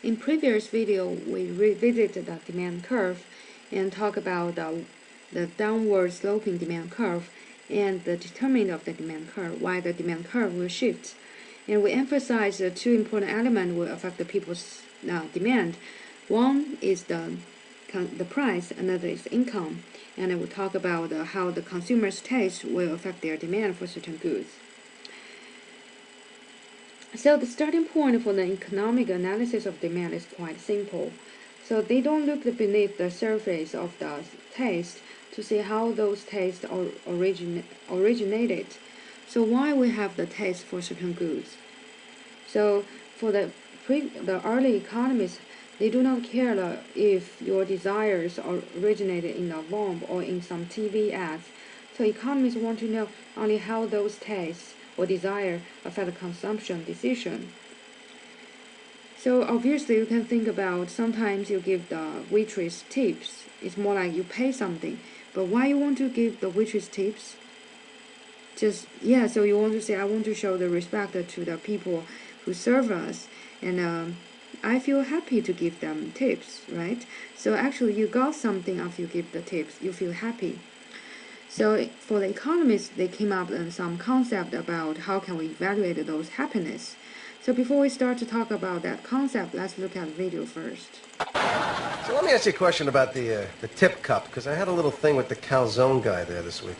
In previous video, we revisited the demand curve and talk about the downward sloping demand curve and the determinant of the demand curve, why the demand curve will shift. And we emphasize the two important elements will affect the people's demand. One is the price, another is income. And we talk about how the consumer's taste will affect their demand for certain goods. So the starting point for the economic analysis of demand is quite simple. So they don't look beneath the surface of the taste to see how those tastes originated. So why we have the taste for certain goods. So for the early economists, they do not care if your desires originated in a bomb or in some TV ads. So economists want to know only how those tastes or desire affect the consumption decision. So obviously you can think about sometimes you give the waitress tips. It's more like you pay something. But why you want to give the waitress tips? So you want to say, I want to show the respect to the people who serve us, and I feel happy to give them tips, right? So actually you got something after you give the tips, you feel happy. So for the economists, they came up with some concept about how can we evaluate those happiness. So before we start to talk about that concept, let's look at the video first. So let me ask you a question about the tip cup, because I had a little thing with the calzone guy there this week.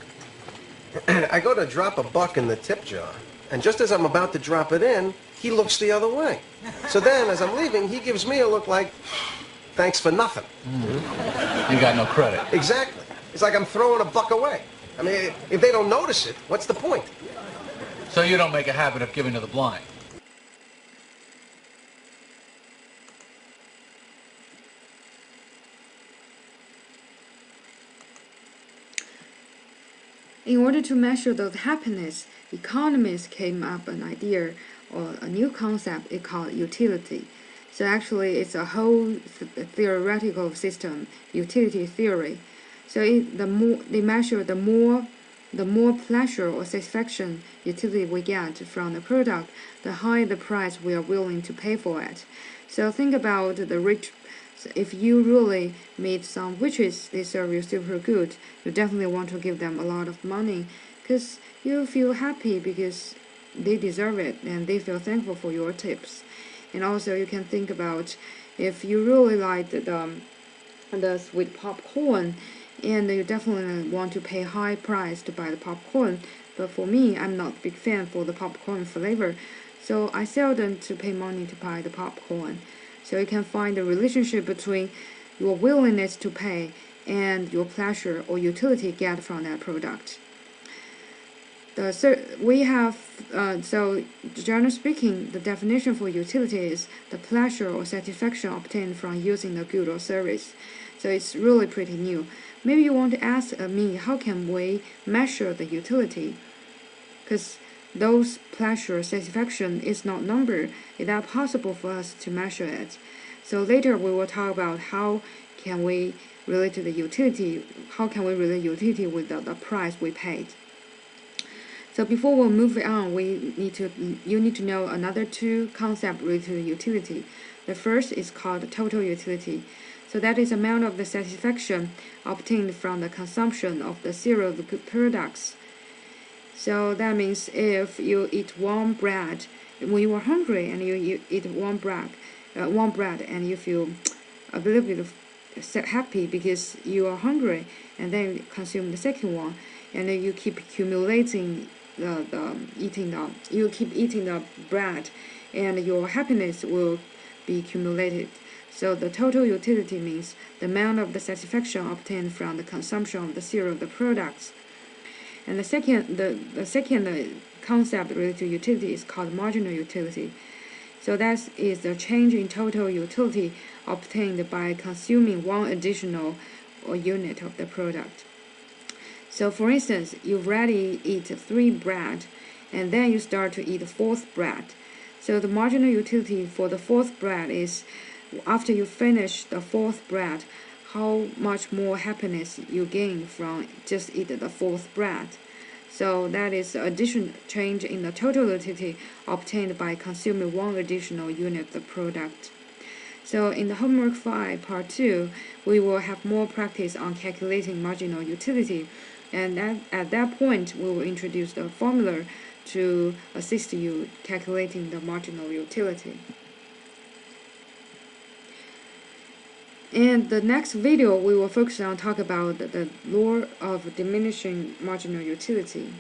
I go to drop $1 in the tip jar, and just as I'm about to drop it in, he looks the other way. So then, as I'm leaving, he gives me a look like, thanks for nothing. You got no credit. Exactly. It's like I'm throwing $1 away. I mean, if they don't notice it, what's the point? So you don't make a habit of giving to the blind. In order to measure the happiness, economists came up with an idea or a new concept it called utility. So actually it's a whole theoretical system, utility theory. So they measure the more pleasure or satisfaction utility we get from the product, the higher the price we are willing to pay for it. So think about the rich. If you really meet some waitress, they serve you super good, you definitely want to give them a lot of money because you feel happy because they deserve it and they feel thankful for your tips. And also you can think about if you really like the sweet popcorn, and you definitely want to pay high price to buy the popcorn. But for me, I'm not a big fan for the popcorn flavor, so I seldom to pay money to buy the popcorn. So you can find the relationship between your willingness to pay and your pleasure or utility get from that product. So generally speaking, the definition for utility is the pleasure or satisfaction obtained from using the good or service. So it's really pretty new. Maybe you want to ask me, how can we measure the utility? Because those pleasure satisfaction is not number. Is that possible for us to measure it? So later we will talk about how can we relate to the utility. How can we relate utility with the price we paid? So before we move on, you need to know another two concepts related to utility. The first is called total utility. So that is amount of the satisfaction obtained from the consumption of the cereal products. So that means if you eat one bread when you are hungry and you eat one bread and you feel a little bit happy because you are hungry, and then you consume the second one, and then you keep accumulating you keep eating the bread, and your happiness will be accumulated. So the total utility means the amount of the satisfaction obtained from the consumption of the cereal products. And the second concept related to utility is called marginal utility. So that is the change in total utility obtained by consuming one additional unit of the product. So for instance, you already eat 3 bread, and then you start to eat the 4th bread. So the marginal utility for the 4th bread is after you finish the 4th bread, how much more happiness you gain from just eating the 4th bread. So that is the additional change in the total utility obtained by consuming one additional unit of the product. So in the homework 5, part 2, we will have more practice on calculating marginal utility. And at that point, we will introduce the formula to assist you calculating the marginal utility. And the next video, we will focus on talk about the law of diminishing marginal utility.